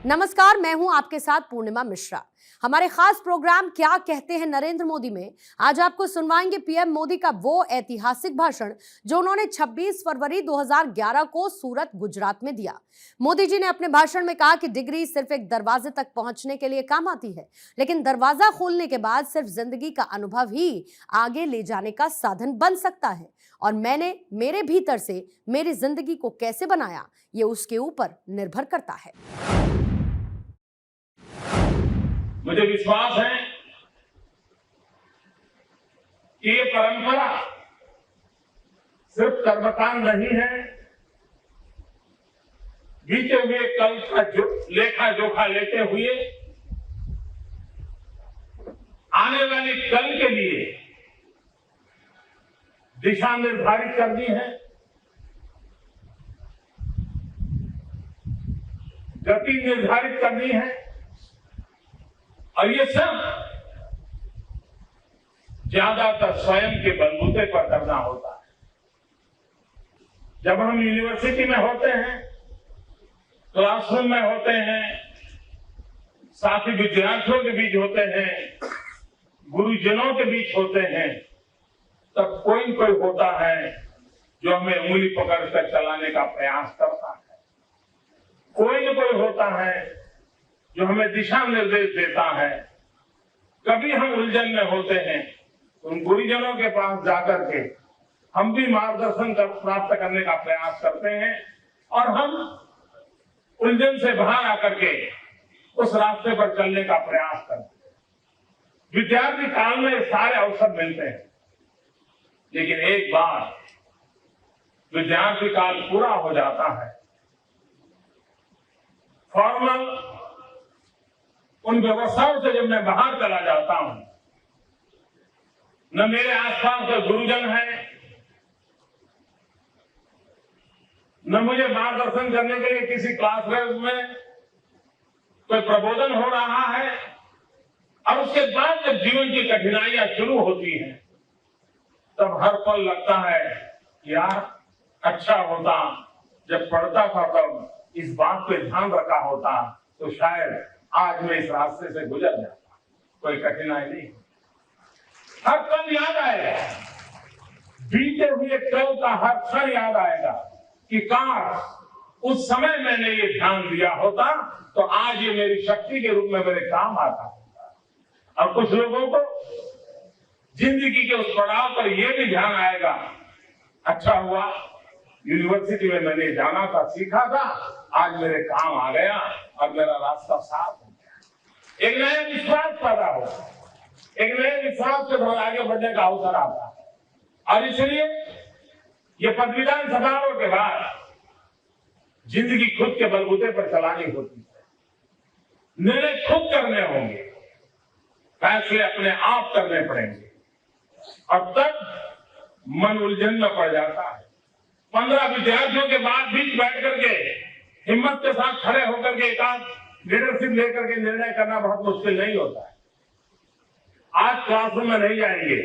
नमस्कार, मैं हूं आपके साथ पूर्णिमा मिश्रा। हमारे खास प्रोग्राम क्या कहते हैं नरेंद्र मोदी में आज आपको सुनवाएंगे पीएम मोदी का वो ऐतिहासिक भाषण जो उन्होंने 26 फरवरी 2011 को सूरत, गुजरात में दिया। मोदी जी ने अपने भाषण में कहा कि डिग्री सिर्फ एक दरवाजे तक पहुंचने के लिए काम आती है, लेकिन दरवाजा खोलने के बाद सिर्फ जिंदगी का अनुभव ही आगे ले जाने का साधन बन सकता है। और मैंने मेरे भीतर से मेरी जिंदगी को कैसे बनाया, ये उसके ऊपर निर्भर करता है। मुझे विश्वास है कि ये परंपरा सिर्फ कर्मकांड नहीं है, बीते हुए कल का लेखा जोखा लेते हुए आने वाली कल के लिए दिशा निर्धारित करनी है, गति निर्धारित करनी है। और ये सब ज्यादातर स्वयं के बलबूते पर करना होता है। जब हम यूनिवर्सिटी में होते हैं, क्लासरूम में होते हैं, साथी विद्यार्थियों के बीच होते हैं, गुरुजनों के बीच होते हैं, तब कोई न कोई होता है जो हमें उंगली पकड़कर चलाने का प्रयास करता है। कोई न कोई होता है जो हमें दिशा निर्देश देता है। कभी हम उलझन में होते हैं, उन गुरुजनों के पास जाकर के हम भी मार्गदर्शन प्राप्त करने का प्रयास करते हैं और हम उलझन से बाहर आकर के उस रास्ते पर चलने का प्रयास करते हैं। विद्यार्थी काल में सारे अवसर मिलते हैं, लेकिन एक बार विद्यार्थी काल पूरा हो जाता है, फॉर्मल उन व्यवस्थाओं से जब मैं बाहर चला जाता हूं, न मेरे आसपास कोई गुरुजन है, न मुझे मार्गदर्शन करने के लिए किसी क्लासरूम में कोई प्रबोधन हो रहा है। और उसके बाद जब जीवन की कठिनाइयां शुरू होती हैं, तब हर पल लगता है यार अच्छा होता जब पढ़ता था तब इस बात पे ध्यान रखा होता तो शायद आज मैं इस रास्ते से गुजर जाता। कोई कठिनाई नहीं, हर पल याद आएगा, बीते हुए कल का हर क्षण याद आएगा कि काश उस समय मैंने ये ध्यान दिया होता तो आज ये मेरी शक्ति के रूप में मेरे काम आता। और कुछ लोगों को जिंदगी के उस पड़ाव पर यह भी ध्यान आएगा, अच्छा हुआ यूनिवर्सिटी में मैंने जाना था, सीखा था, आज मेरे काम आ गया और मेरा रास्ता साफ हो गया। एक नया विश्वास पैदा हो, एक नए विश्वास के द्वारा आगे बढ़ने का अवसर आता है। और इसलिए ये पदवीदान समारोह के बाद जिंदगी खुद के बलबूते पर चलानी होती है, निर्णय खुद करने होंगे, फैसले अपने आप करने पड़ेंगे। और तब मन उलझन में पड़ जाता है। 15 विद्यार्थियों के बाद बीच बैठ करके हिम्मत के साथ खड़े होकर के एकांत लीडरशिप लेकर के निर्णय करना बहुत मुश्किल नहीं होता है। आज क्लासरूम में नहीं जाएंगे,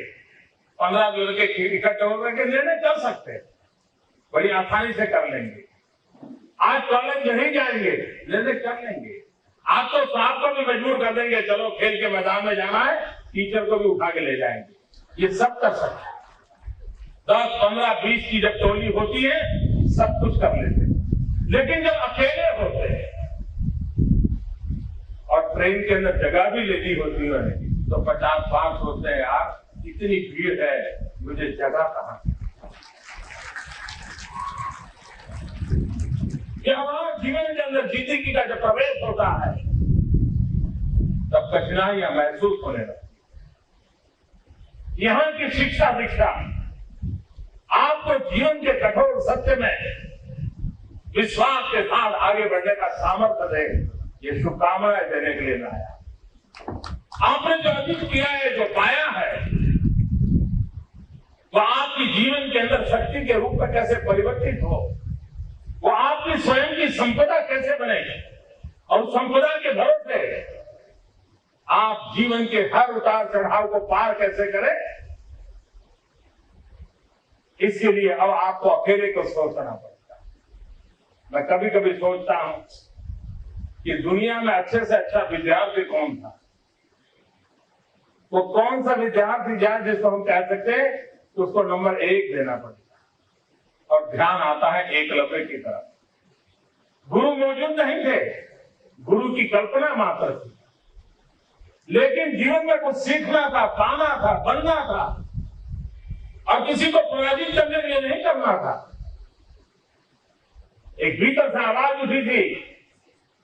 15 लड़के इकट्ठे होकर के निर्णय कर सकते हैं, बड़ी आसानी से कर लेंगे। आज कॉलेज नहीं जाएंगे, निर्णय कर लेंगे। आज तो साहब को भी मजबूर कर देंगे, चलो खेल के मैदान में जाना है, टीचर को भी उठा के ले जाएंगे, ये सब कर सकते हैं। 10, 15, 20 की जब टोली होती है सब कुछ कर लेते हैं, लेकिन जब अकेले होते हैं और ट्रेन के अंदर जगह भी लेनी होती है तो 50 बार सोचते हैं यार इतनी भीड़ है, मुझे जगह कहां। हमारा जीवन के अंदर जिंदगी का जब प्रवेश होता है तब कठिनाइयां महसूस होने लगती। यहां की शिक्षा दीक्षा आपको जीवन के कठोर सत्य में विश्वास के साथ आगे बढ़ने का सामर्थ्य दे, ये शुभकामनाएं देने के लिए मैं आया। आपने जो अतीत किया है, जो पाया है, वह आपकी जीवन के अंदर शक्ति के रूप में कैसे परिवर्तित हो, वो आपकी स्वयं की संपदा कैसे बनेगी और संपदा के भरोसे आप जीवन के हर उतार चढ़ाव को पार कैसे करें, इसके लिए अब आपको अकेले को सोचना पड़ता है। मैं कभी कभी सोचता हूं कि दुनिया में अच्छे से अच्छा विद्यार्थी कौन था, वो कौन सा विद्यार्थी जाए जिसको हम कह सकते हैं कि उसको नंबर 1 देना पड़ेगा। और ध्यान आता है एकलव्य की तरफ। गुरु मौजूद नहीं थे, गुरु की कल्पना मात्र थी, लेकिन जीवन में कुछ सीखना था, पाना था, बनना था, और किसी को पराजित करने के लिए नहीं करना था। एक भीतर से आवाज उठी थी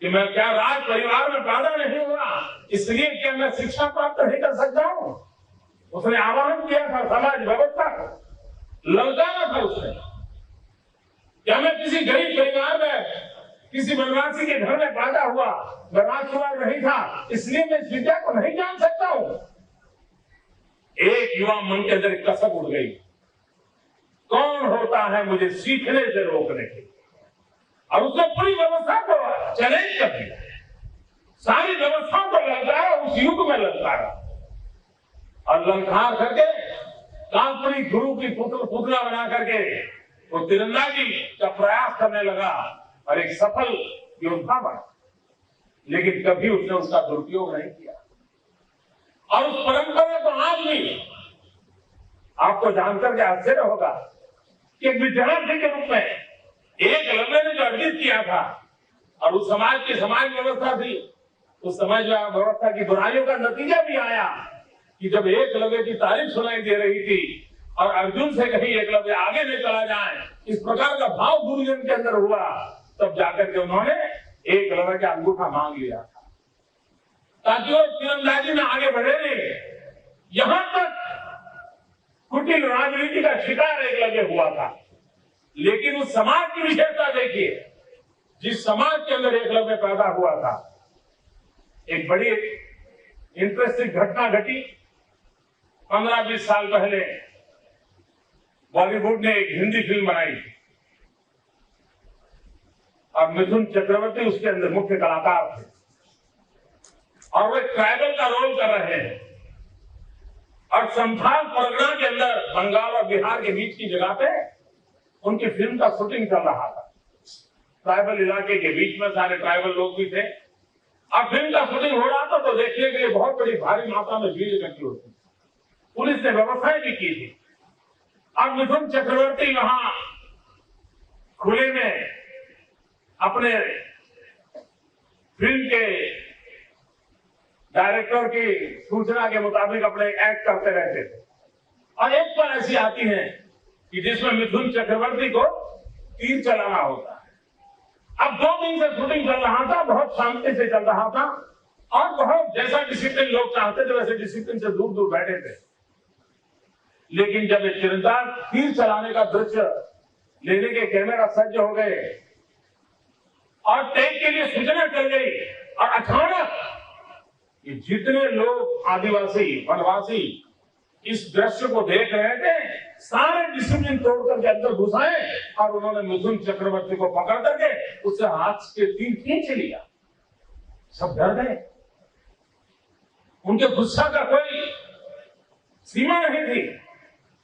कि मैं क्या राज परिवार में पैदा नहीं हुआ, इसलिए क्या मैं शिक्षा प्राप्त नहीं कर सकता हूं। उसने आह्वान किया था समाज व्यवस्था को, ललकारा था उसने। क्या मैं किसी गरीब परिवार में, किसी वनवासी के घर में पैदा हुआ, मैं राजकुमार नहीं था, इसलिए मैं इस विद्या को नहीं जान सकता हूं। एक युवा मन के अंदर एक कसक उड़ गई, कौन होता है मुझे सीखने से रोकने के, और उसने पूरी व्यवस्था को चैलेंज कर दिया, सारी व्यवस्थाओं को ललकारा, उस युग में ललकारा, और ललकार करके काल्पनिक गुरु की पुतला बना करके वो तीरंदाजी का प्रयास करने लगा और एक सफल योद्धा बना। लेकिन कभी उसने उसका दुरुपयोग नहीं किया। और उस परंपरा को आज भी आपको जानकर के आश्चर्य होगा कि एक विद्यार्थी के रूप में एकलव्य ने जो अर्जित किया था, और उस समाज की समाज व्यवस्था थी, उस समाज व्यवस्था की बुराइयों का नतीजा भी आया कि जब एकलव्य की तारीफ सुनाई दे रही थी और अर्जुन से कहीं एकलव्य आगे न चला जाए, इस प्रकार का भाव गुरुजन के अंदर हुआ, तब जाकर के उन्होंने एकलव्य का अंगूठा मांग लिया था ताकि वो तीरंदाजी में आगे बढ़े नहीं। यहां तक कुटिल राजनीति का शिकार एकलव्य हुआ था। लेकिन उस समाज की विशेषता देखिए, जिस समाज के अंदर एकलव्य पैदा हुआ था। एक बड़ी इंटरेस्टिंग घटना घटी 15-20 साल पहले। बॉलीवुड ने एक हिंदी फिल्म बनाई थी और मिथुन चक्रवर्ती उसके अंदर मुख्य कलाकार थे, और वो ट्राइबल का रोल कर रहे हैं। और संथाल परगना के अंदर बंगाल और बिहार के बीच की जगह पे उनकी फिल्म का शूटिंग चल रहा था। ट्राइबल इलाके के बीच में सारे ट्राइबल लोग भी थे, और फिल्म का शूटिंग हो रहा था तो देखने के लिए बहुत बड़ी भारी मात्रा में भीड़ इकट्ठी होती। पुलिस ने व्यवस्थाएं भी की थी। और मिथुन चक्रवर्ती वहां खुले में अपने फिल्म के डायरेक्टर की सूचना के मुताबिक अपने एक्ट करते रहते थे। और एक बार ऐसी आती है कि जिसमें मिथुन चक्रवर्ती को तीर चलाना होता है। अब 2 दिन से शूटिंग चल रहा था, बहुत शांति से चल रहा था, और बहुत जैसा डिसिप्लिन लोग चाहते थे वैसे डिसिप्लिन से दूर दूर बैठे थे। लेकिन जब एक तीरंदाज तीर चलाने का दृश्य लेने के कैमरा सज्ज हो गए और टेक के लिए सूचना चल गई, और अचानक ये जितने लोग आदिवासी वनवासी इस दृश्य को देख रहे थे, सारे डिसिप्लिन तोड़ करके अंदर घुसाए और उन्होंने मिथुन चक्रवर्ती को पकड़ करके उससे हाथ के तीर खींच लिया। सब डर गए, उनके गुस्सा का कोई सीमा नहीं थी।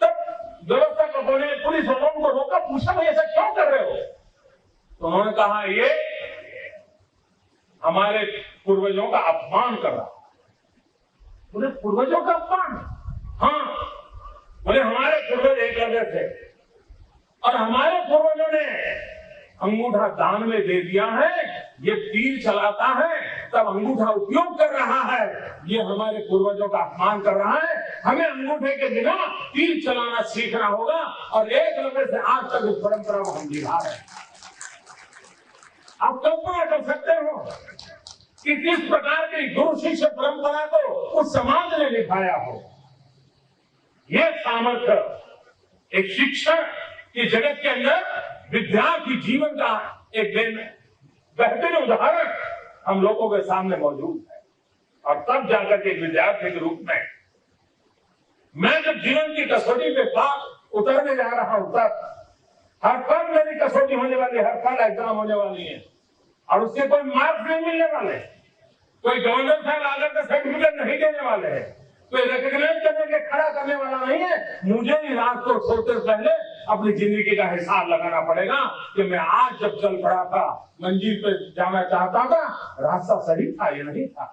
तब व्यवस्था को ने पुलिस वालों को रोका, पूछा भाई ऐसा क्यों कर रहे हो? तो उन्होंने कहा ये हमारे पूर्वजों का अपमान कर रहा। बोले पूर्वजों का अपमान? हाँ, बोले हमारे पूर्वज एकलव्य थे और हमारे पूर्वजों ने अंगूठा दान में दे दिया है। ये तीर चलाता है तब अंगूठा उपयोग कर रहा है, ये हमारे पूर्वजों का अपमान कर रहा है। हमें अंगूठे के बिना तीर चलाना सीखना होगा, और एकलव्य से आज तक इस परंपरा को हम निभा रहे हैं। आप कल्पना कर सकते हो कि किस प्रकार की गुरु शिष्य परंपरा को उस समाज ने निभाया हो। यह सामर्थ्य एक शिक्षण की जगत के अंदर विद्यार्थी जीवन का एक बेहतरीन उदाहरण हम लोगों के सामने मौजूद है। और तब जाकर के विद्यार्थी के रूप में मैं जब जीवन की कसौटी पे पार उतरने जा रहा हूं, तब हर पल मेरी कसौटी होने वाली, हर पल एग्जाम होने वाली है, और उससे कोई मार्क्स नहीं मिलने वाले, कोई गवर्नर साहब आकर के सर्टिफिकेट नहीं देने वाले हैं, कोई रिकॉग्नाइज करने के खड़ा करने वाला नहीं है। मुझे ही रात को सोते से पहले अपनी जिंदगी का हिसाब लगाना पड़ेगा कि मैं आज जब चल पड़ा था, मंजिल पे जाना चाहता था, रास्ता सही था या नहीं था,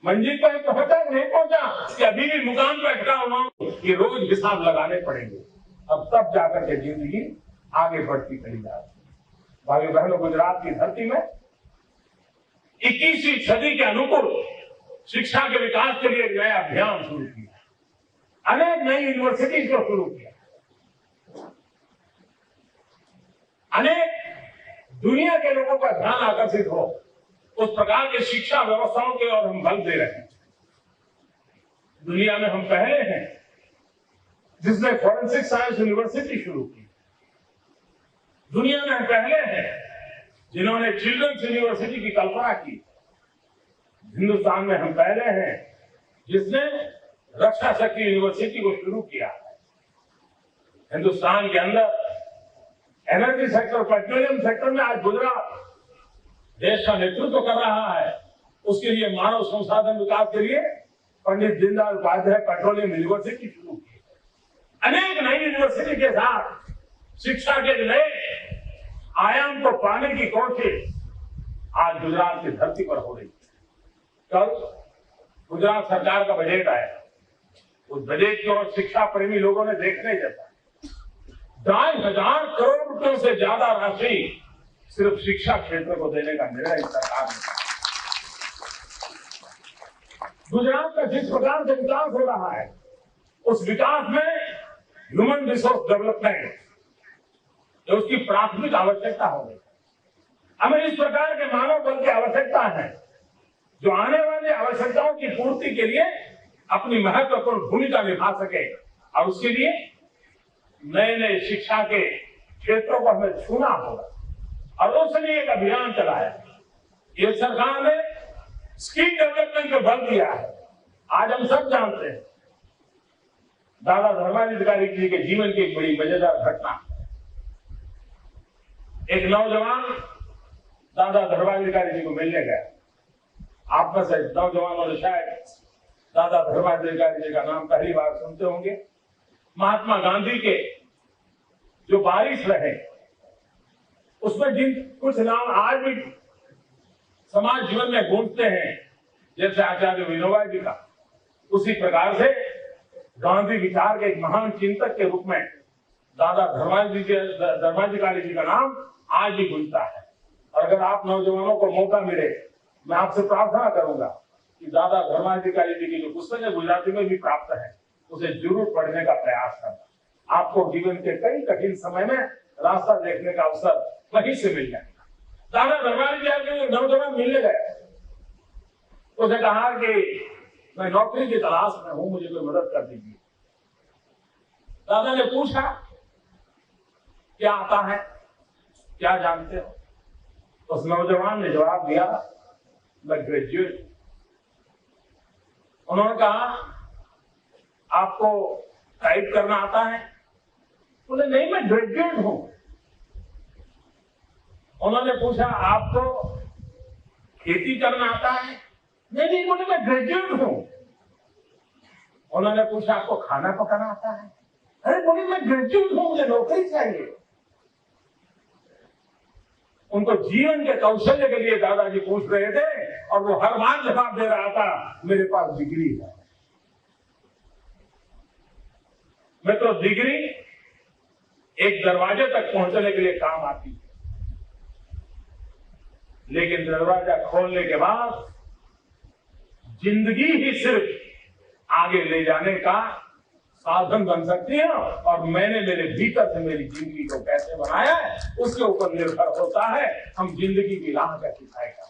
मंजिल पर पहुंचा नहीं पहुंचा, कि अभी भी मुकाम पर अटका हुआ हूं, ये रोज हिसाब लगाने पड़ेंगे। अब तब जाकर के जिंदगी आगे बढ़ती चली जाती। भाइयों बहनों, गुजरात की धरती में 21वीं सदी के अनुकूल शिक्षा के विकास के लिए एक नया अभियान शुरू किया, अनेक नई यूनिवर्सिटी को शुरू किया, अनेक दुनिया के लोगों का ध्यान आकर्षित हो उस प्रकार के शिक्षा व्यवस्थाओं के और हम बल दे रहे हैं। दुनिया में हम पहले हैं जिसने फॉरेंसिक साइंस यूनिवर्सिटी शुरू की। दुनिया में हम पहले हैं जिन्होंने चिल्ड्रंस यूनिवर्सिटी की कल्पना की। हिंदुस्तान में हम पहले हैं जिसने रक्षा शक्ति यूनिवर्सिटी को शुरू किया है। हिंदुस्तान के अंदर एनर्जी सेक्टर, पेट्रोलियम सेक्टर में आज गुजरात देश का नेतृत्व कर रहा है। उसके लिए मानव संसाधन विकास के लिए पंडित दीनदयाल उपाध्याय पेट्रोलियम यूनिवर्सिटी शुरू की। अनेक नई यूनिवर्सिटी के साथ शिक्षा के नए आयाम को पाने की कोशिश आज गुजरात की धरती पर हो रही है। कल गुजरात सरकार का बजट आया, उस बजट की ओर शिक्षा प्रेमी लोगों ने देखने जैसा 2,500 करोड़ रुपयों से ज्यादा राशि सिर्फ शिक्षा क्षेत्र को देने का निर्णय सरकार ने किया। गुजरात का जिस प्रकार से विकास हो रहा है, उस विकास में ह्यूमन रिसोर्स डेवलपमेंट जो उसकी प्राथमिक आवश्यकता होगी। हमें इस प्रकार के मानव बल की आवश्यकता है जो आने वाली आवश्यकताओं की पूर्ति के लिए अपनी महत्वपूर्ण भूमिका निभा सके, और उसके लिए नए नए शिक्षा के क्षेत्रों को हमें छूना होगा। और उसने एक अभियान चलाया। ये सरकार ने स्किल डेवलपमेंट को बल दिया है। आज हम सब जानते हैं दादा धर्माधिकारी जी के जीवन की एक बड़ी मजेदार घटना। एक नौजवान दादा धर्माधिकारी जी को मिलने गया। आप में से नौजवानों ने शायद दादा धर्माधिकारी जी का नाम पहली बार सुनते होंगे। महात्मा गांधी के जो बारिश रहे उसमें जिन कुछ नाम आज भी समाज जीवन में गूंजते हैं, जैसे आचार्य विनोबा जी का, उसी प्रकार से गांधी विचार के एक महान चिंतक के रूप में दादा धर्माधिकारी जी का नाम आज भी गूंजता है। और अगर आप नौजवानों को मौका मिले, मैं आपसे प्रार्थना करूंगा कि दादा धर्माधिकारी जी की जो पुस्तकें गुजराती में भी प्राप्त है, उसे जरूर पढ़ने का प्रयास करना। आपको जीवन के कई कठिन समय में रास्ता देखने का अवसर वहीं से मिल जाएगा। दादा धर्माधिकारी जी नौजवान मिलने गए, उसने कहा कि मैं नौकरी की तलाश में हूं, मुझे कोई मदद कर दीजिए। दादा ने पूछा क्या आता है, क्या जानते हो? उस नौजवान ने जवाब दिया, मैं ग्रेजुएट। उन्होंने कहा आपको टाइप करना आता है? बोले नहीं, मैं ग्रेजुएट हूं। उन्होंने पूछा आपको खेती करना आता है? नहीं, बोले मैं ग्रेजुएट हूं। उन्होंने पूछा आपको खाना पकाना आता है? अरे बोले मैं ग्रेजुएट हूं, मुझे नौकरी चाहिए। उनको जीवन के कौशल्य के लिए दादाजी पूछ रहे थे और वो हर बार जवाब दे रहा था मेरे पास डिग्री है। मित्रों, डिग्री एक दरवाजे तक पहुंचने के लिए काम आती है, लेकिन दरवाजा खोलने के बाद जिंदगी ही सिर्फ आगे ले जाने का साधन बन सकती है। और मैंने मेरे भीतर से मेरी जिंदगी को कैसे बनाया है उसके ऊपर निर्भर होता है हम जिंदगी की राह कैसे तय करें।